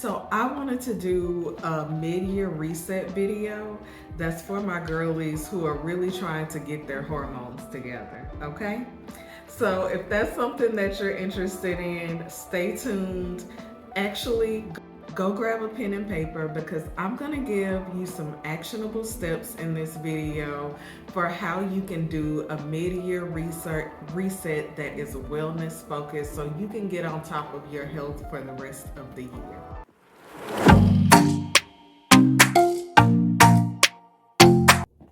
So I wanted to do a mid-year reset video that's for my girlies who are really trying to get their hormones together, okay? So if that's something that you're interested in, stay tuned. Actually, go grab a pen and paper because I'm gonna give you some actionable steps in this video for how you can do a mid-year reset that is wellness focused so you can get on top of your health for the rest of the year.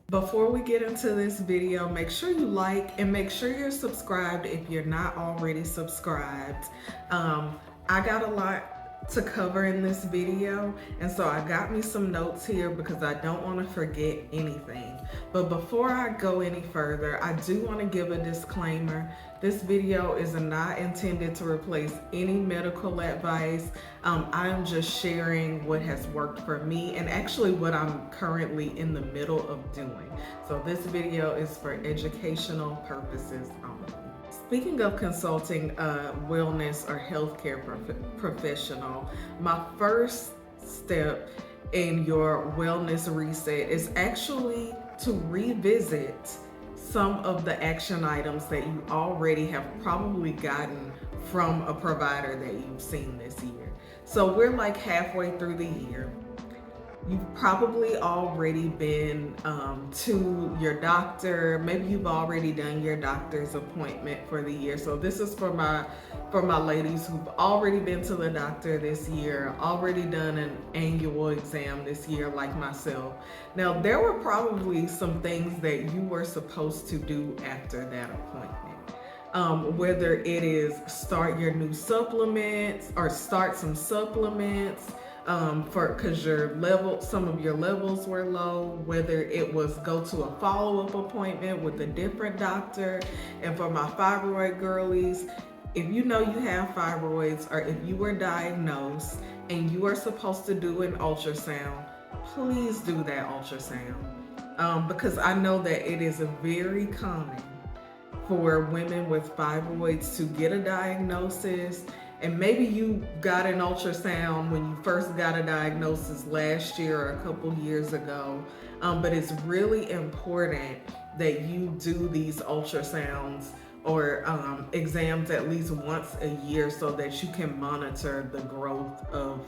Before we get into this video, make sure you like and make sure you're subscribed if you're not already subscribed. I got a lot to cover in this video, and so I got me some notes here because I don't want to forget anything. But before I go any further, I do want to give a disclaimer. This video is not intended to replace any medical advice. I am just sharing what has worked for me and actually what I'm currently in the middle of doing. So this video is for educational purposes only. Speaking of consulting a wellness or healthcare professional, my first step in your wellness reset is actually to revisit some of the action items that you already have probably gotten from a provider that you've seen this year. So we're like halfway through the year. You've probably already been to your doctor. Maybe you've already done your doctor's appointment for the year. So this is for my ladies who've already been to the doctor this year, already done an annual exam this year like myself. Now, there were probably some things that you were supposed to do after that appointment. Whether it is start your new supplements or start some supplements, because some of your levels were low, whether it was go to a follow-up appointment with a different doctor. And for my fibroid girlies, if you know you have fibroids or if you were diagnosed and you are supposed to do an ultrasound, please do that ultrasound. Because I know that it is very common for women with fibroids to get a diagnosis. And maybe you got an ultrasound when you first got a diagnosis last year or a couple years ago. But it's really important that you do these ultrasounds or exams at least once a year so that you can monitor the growth of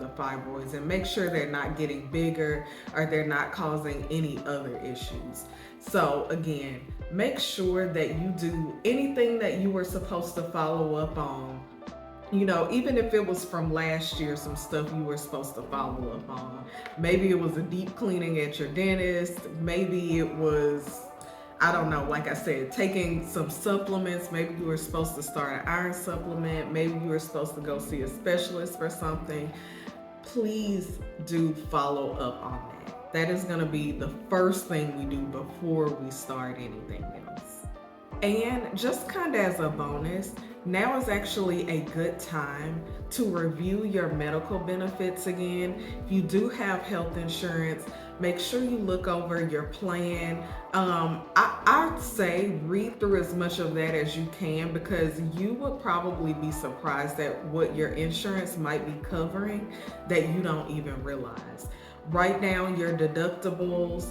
the fibroids and make sure they're not getting bigger or they're not causing any other issues. So again, make sure that you do anything that you were supposed to follow up on. You know, even if it was from last year, some stuff you were supposed to follow up on. Maybe it was a deep cleaning at your dentist. Maybe it was, I don't know, like I said, taking some supplements. Maybe you were supposed to start an iron supplement. Maybe you were supposed to go see a specialist for something. Please do follow up on that. That is going to be the first thing we do before we start anything else. And just kind of as a bonus, now is actually a good time to review your medical benefits again. If you do have health insurance, make sure you look over your plan. I'd say read through as much of that as you can because you would probably be surprised at what your insurance might be covering that you don't even realize. Write down your deductibles,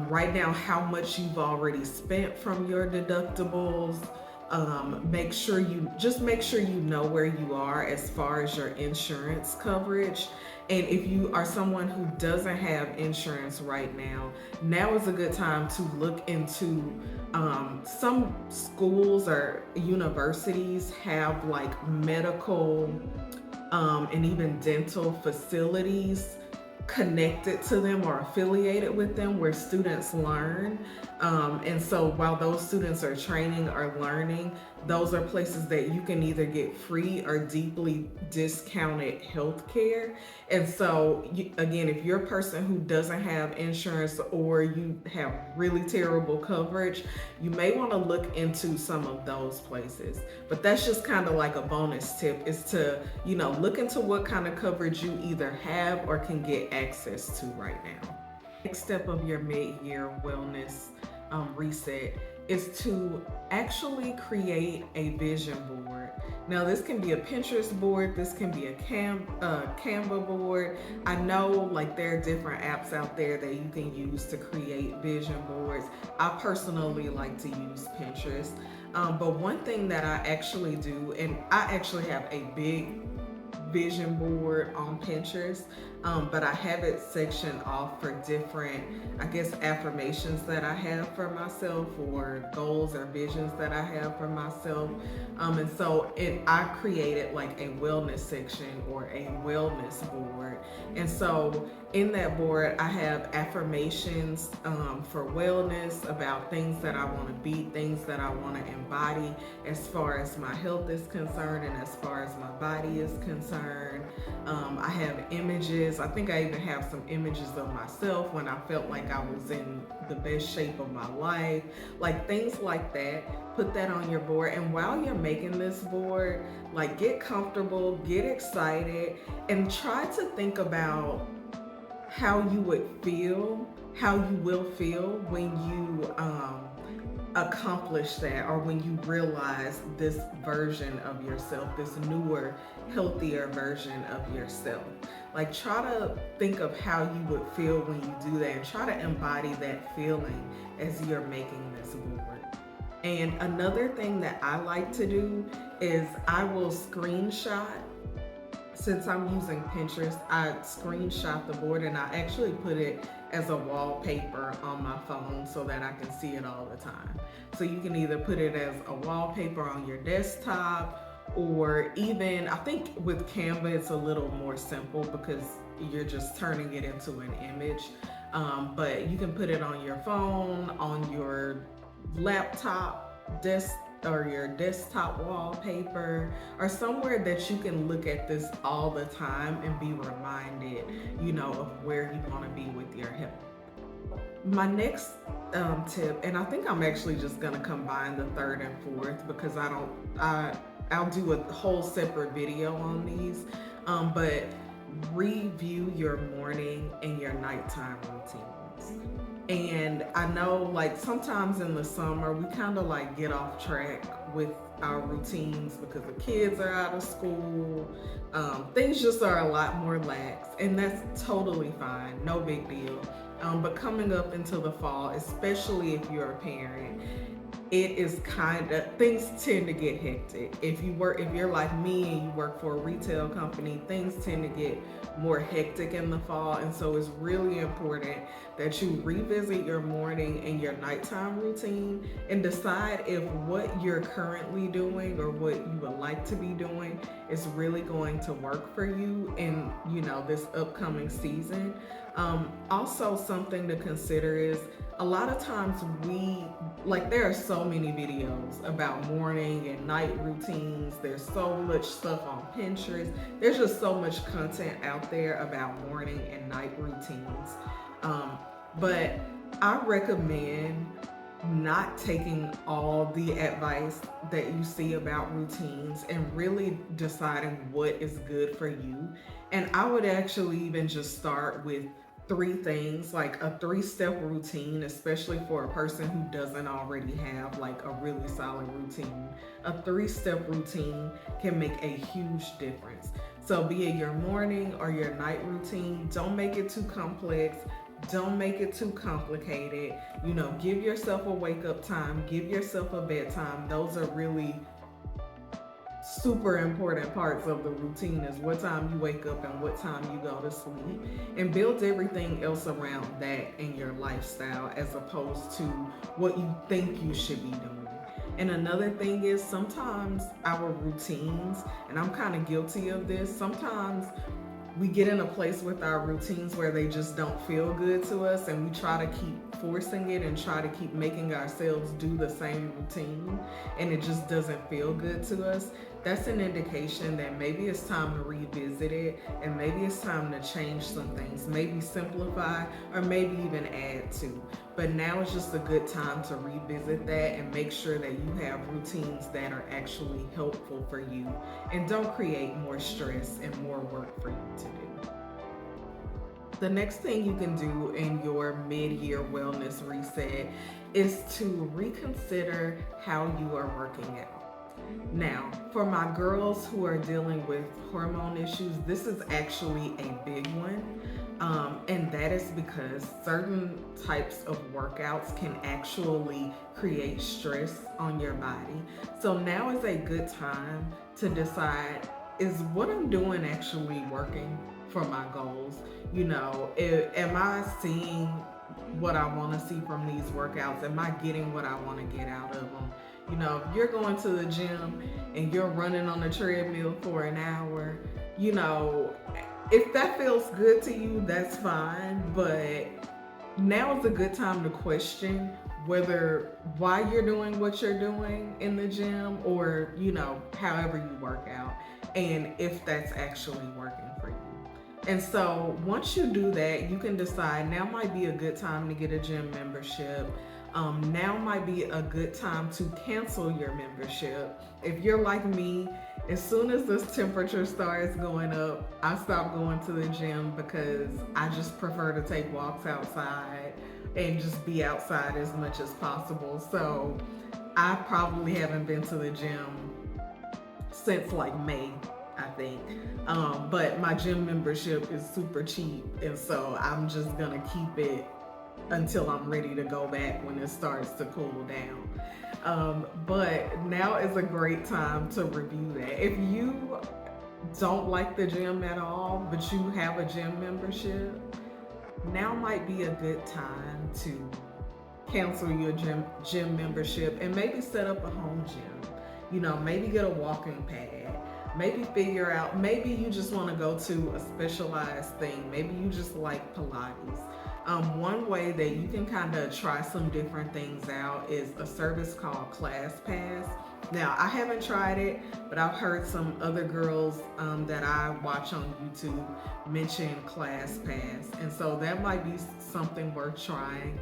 write down how much you've already spent from your deductibles. Make sure you know where you are as far as your insurance coverage. And if you are someone who doesn't have insurance right now is a good time to look into some schools or universities have like medical and even dental facilities connected to them or affiliated with them where students learn. And so while those students are training or learning, those are places that you can either get free or deeply discounted health care. And so again, if you're a person who doesn't have insurance or you have really terrible coverage, you may want to look into some of those places. But that's just kind of like a bonus tip, is to, look into what kind of coverage you either have or can get access to right now. Next step of your mid-year wellness reset is to actually create a vision board. Now, this can be a Pinterest board, this can be a Canva board. I know like there are different apps out there that you can use to create vision boards. I personally like to use Pinterest. But one thing that I actually do, and I actually have a big vision board on Pinterest, but I have it sectioned off for different, I guess, affirmations that I have for myself, or goals or visions that I have for myself. And so I created like a wellness section or a wellness board. And so in that board, I have affirmations for wellness, about things that I want to be, things that I want to embody as far as my health is concerned and as far as my body is concerned. I have images. I think I even have some images of myself when I felt like I was in the best shape of my life, like things like that. Put that on your board, and while you're making this board, like, get comfortable, get excited, and try to think about how you would feel, how you will feel when you accomplish that, or when you realize this version of yourself, this newer, healthier version of yourself. Like, try to think of how you would feel when you do that, and try to embody that feeling as you're making this board. And another thing that I like to do is I will screenshot. Since I'm using Pinterest, I screenshot the board and I actually put it as a wallpaper on my phone so that I can see it all the time. So you can either put it as a wallpaper on your desktop, or even, I think with Canva it's a little more simple because you're just turning it into an image. But you can put it on your phone, on your laptop or your desktop wallpaper, or somewhere that you can look at this all the time and be reminded, of where you want to be with your health. My next tip, and I think I'm actually just gonna combine the third and fourth because I'll do a whole separate video on these, but review your morning and your nighttime routines. And I know, like, sometimes in the summer we kind of like get off track with our routines because the kids are out of school. Things just are a lot more lax, and that's totally fine, no big deal. But coming up into the fall, especially if you're a parent, things tend to get hectic. If you're like me and you work for a retail company, things tend to get more hectic in the fall. And so it's really important that you revisit your morning and your nighttime routine and decide if what you're currently doing or what you would like to be doing is really going to work for you in, this upcoming season. Also, something to consider is, a lot of times there are so many videos about morning and night routines. There's so much stuff on Pinterest. There's just so much content out there about morning and night routines. But I recommend not taking all the advice that you see about routines and really deciding what is good for you. And I would actually even just start with 3 things, like a 3-step routine, especially for a person who doesn't already have like a really solid routine. A 3-step routine can make a huge difference. So be it your morning or your night routine, don't make it too complex. Don't make it too complicated. Give yourself a wake up time, give yourself a bedtime. Those are really super important parts of the routine, is what time you wake up and what time you go to sleep, and build everything else around that in your lifestyle as opposed to what you think you should be doing. And another thing is, sometimes our routines, and I'm kind of guilty of this, sometimes we get in a place with our routines where they just don't feel good to us, and we try to keep forcing it and try to keep making ourselves do the same routine, and it just doesn't feel good to us. That's an indication that maybe it's time to revisit it, and maybe it's time to change some things, maybe simplify, or maybe even add to. But now is just a good time to revisit that and make sure that you have routines that are actually helpful for you and don't create more stress and more work for you to do. the next thing you can do in your mid-year wellness reset is to reconsider how you are working out. Now, for my girls who are dealing with hormone issues, this is actually a big one. And that is because certain types of workouts can actually create stress on your body. So now is a good time to decide, is what I'm doing actually working for my goals? Am I seeing what I want to see from these workouts? Am I getting what I want to get out of them? If you're going to the gym and you're running on the treadmill for an hour, if that feels good to you, that's fine. But now is a good time to question why you're doing what you're doing in the gym, or, however you work out, and if that's actually working for you. And so once you do that, you can decide now might be a good time to get a gym membership. Now might be a good time to cancel your membership. If you're like me, as soon as this temperature starts going up, I stop going to the gym because I just prefer to take walks outside and just be outside as much as possible. So I probably haven't been to the gym since like May, I think. But my gym membership is super cheap, and so I'm just gonna keep it until I'm ready to go back when it starts to cool down. But now is a great time to review that. If you don't like the gym at all, but you have a gym membership, now might be a good time to cancel your gym membership and maybe set up a home gym. Maybe get a walking pad. Maybe figure out, maybe you just want to go to a specialized thing. Maybe you just like Pilates. One way that you can kind of try some different things out is a service called ClassPass. Now, I haven't tried it, but I've heard some other girls that I watch on YouTube mention ClassPass. And so that might be something worth trying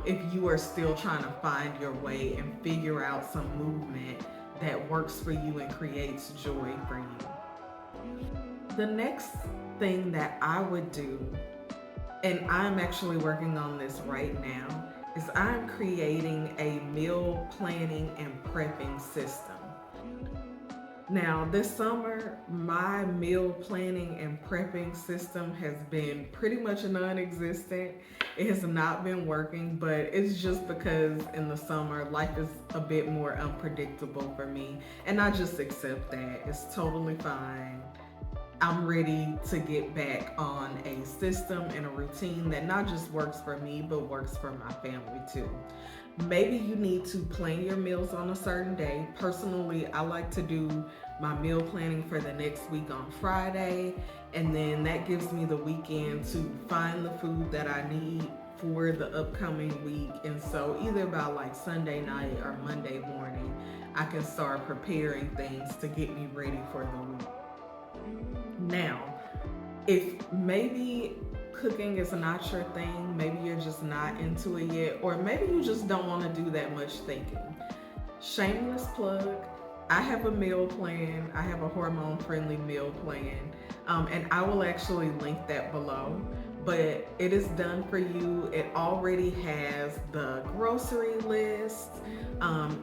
if you are still trying to find your way and figure out some movement that works for you and creates joy for you. The next thing that I would do, and I'm actually working on this right now, is I'm creating a meal planning and prepping system. Now, this summer, my meal planning and prepping system has been pretty much non-existent. It has not been working, but it's just because in the summer, life is a bit more unpredictable for me, and I just accept that. It's totally fine. I'm ready to get back on a system and a routine that not just works for me, but works for my family too. Maybe you need to plan your meals on a certain day. Personally, I like to do my meal planning for the next week on Friday, and then that gives me the weekend to find the food that I need for the upcoming week. And so either by like Sunday night or Monday morning, I can start preparing things to get me ready for the week. Now, if maybe cooking is not your thing, maybe you're just not into it yet, or maybe you just don't want to do that much thinking. Shameless plug, I have a meal plan. I have a hormone-friendly meal plan, and I will actually link that below. But it is done for you. It already has the grocery list.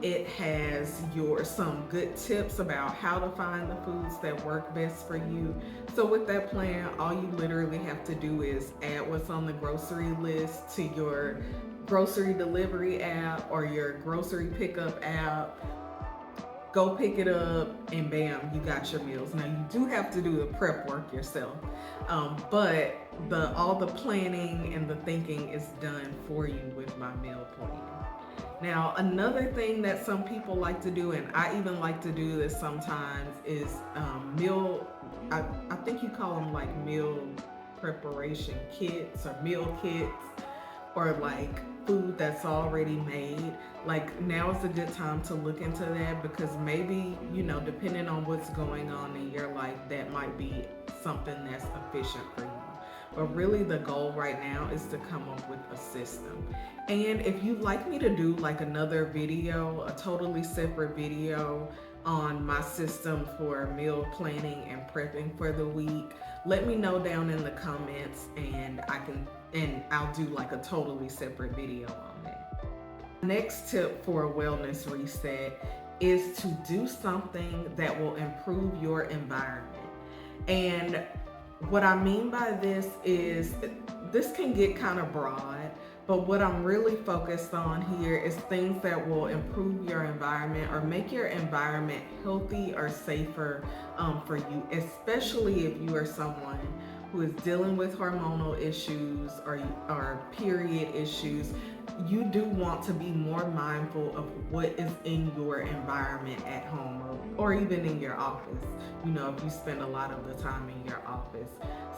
It has some good tips about how to find the foods that work best for you. So with that plan, all you literally have to do is add what's on the grocery list to your grocery delivery app or your grocery pickup app. Go pick it up, and bam, you got your meals. Now, you do have to do the prep work yourself, but all the planning and the thinking is done for you with my meal plan. Now, another thing that some people like to do, and I even like to do this sometimes, is I think you call them like meal preparation kits or meal kits, or like food that's already made. Like, now is a good time to look into that, because maybe, depending on what's going on in your life, that might be something that's efficient for you. But really the goal right now is to come up with a system. And if you'd like me to do like another video, a totally separate video on my system for meal planning and prepping for the week, let me know down in the comments, and I'll do like a totally separate video on that. Next tip for a wellness reset is to do something that will improve your environment. And what I mean by this is, this can get kind of broad, but what I'm really focused on here is things that will improve your environment or make your environment healthy or safer for you, especially if you are someone who is dealing with hormonal issues or period issues. You do want to be more mindful of what is in your environment at home or even in your office, you know, if you spend a lot of the time in your office.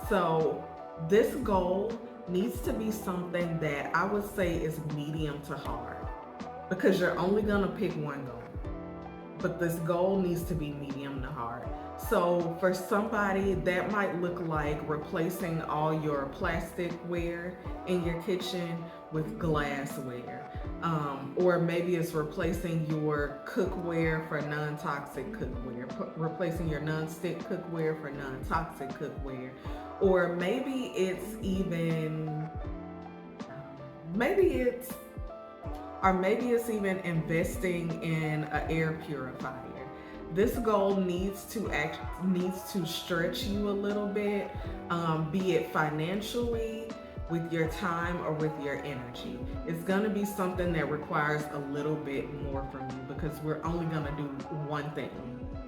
So this goal needs to be something that I would say is medium to hard, because you're only gonna pick one goal, but this goal needs to be medium to hard. So for somebody, that might look like replacing all your plasticware in your kitchen with glassware. Or maybe it's replacing your cookware for non-toxic cookware, replacing your non-stick cookware for non-toxic cookware. Or maybe it's even, maybe it's even investing in an air purifier. This goal needs to stretch you a little bit, be it financially, with your time, or with your energy. It's gonna be something that requires a little bit more from you, because we're only gonna do one thing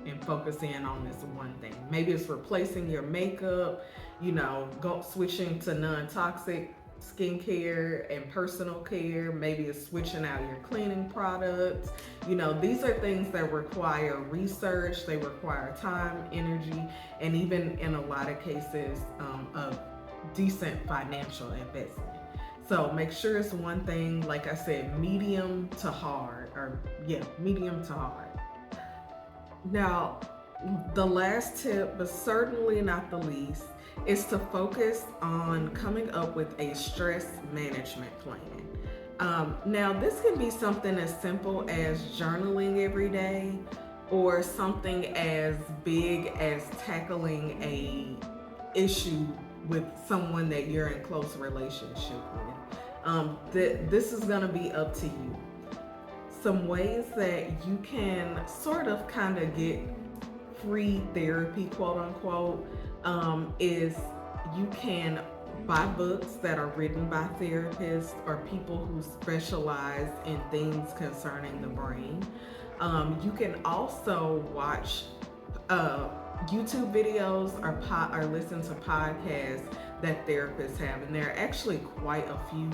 and focus in on this one thing. Maybe it's replacing your makeup, you know, switching to non-toxic skincare and personal care. Maybe it's switching out your cleaning products. You know, these are things that require research, they require time, energy, and even in a lot of cases, a decent financial investment. So make sure it's one thing, like I said, medium to hard, medium to hard. Now, the last tip, but certainly not the least, is to focus on coming up with a stress management plan. Now, this can be something as simple as journaling every day, or something as big as tackling a issue with someone that you're in close relationship with. This is gonna be up to you. Some ways that you can sort of kind of get free therapy, quote unquote, is you can buy books that are written by therapists or people who specialize in things concerning the brain. You can also watch YouTube videos or listen to podcasts that therapists have, and there are actually quite a few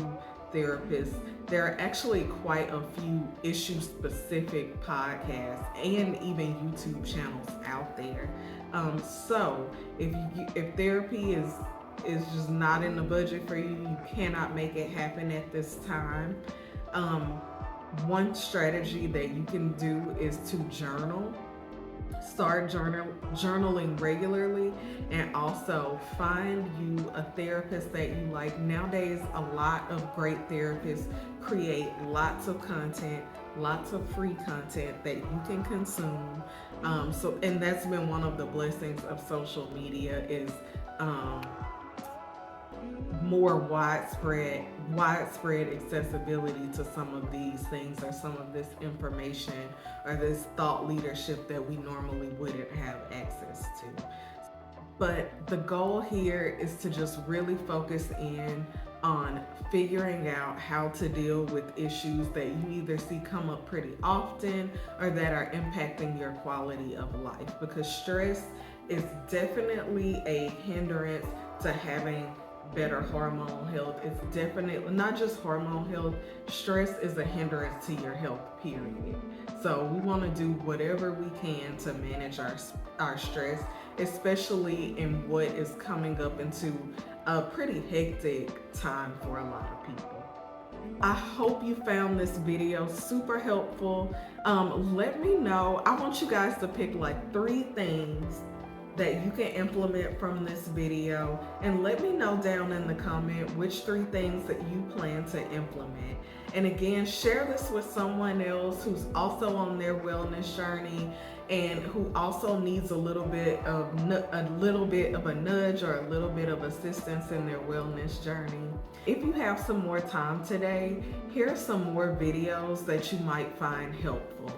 therapists. There are actually quite a few issue-specific podcasts and even YouTube channels out there. So if therapy is just not in the budget for you, you cannot make it happen at this time, one strategy that you can do is to journal. Start journaling regularly, and also find you a therapist that you like. Nowadays, a lot of great therapists create lots of content, lots of free content that you can consume. And that's been one of the blessings of social media, is more widespread accessibility to some of these things, or some of this information, or this thought leadership that we normally wouldn't have access to. But the goal here is to just really focus in on figuring out how to deal with issues that you either see come up pretty often or that are impacting your quality of life, because stress is definitely a hindrance to having better hormonal health. It's definitely not just hormonal health. Stress is a hindrance to your health, period. So we want to do whatever we can to manage our stress, especially in what is coming up into a pretty hectic time for a lot of people. I hope you found this video super helpful. Let me know. I want you guys to pick like 3 things that you can implement from this video, and let me know down in the comment which 3 things that you plan to implement. And again, share this with someone else who's also on their wellness journey and who also needs a little bit of a nudge or a little bit of assistance in their wellness journey. If you have some more time today, here are some more videos that you might find helpful.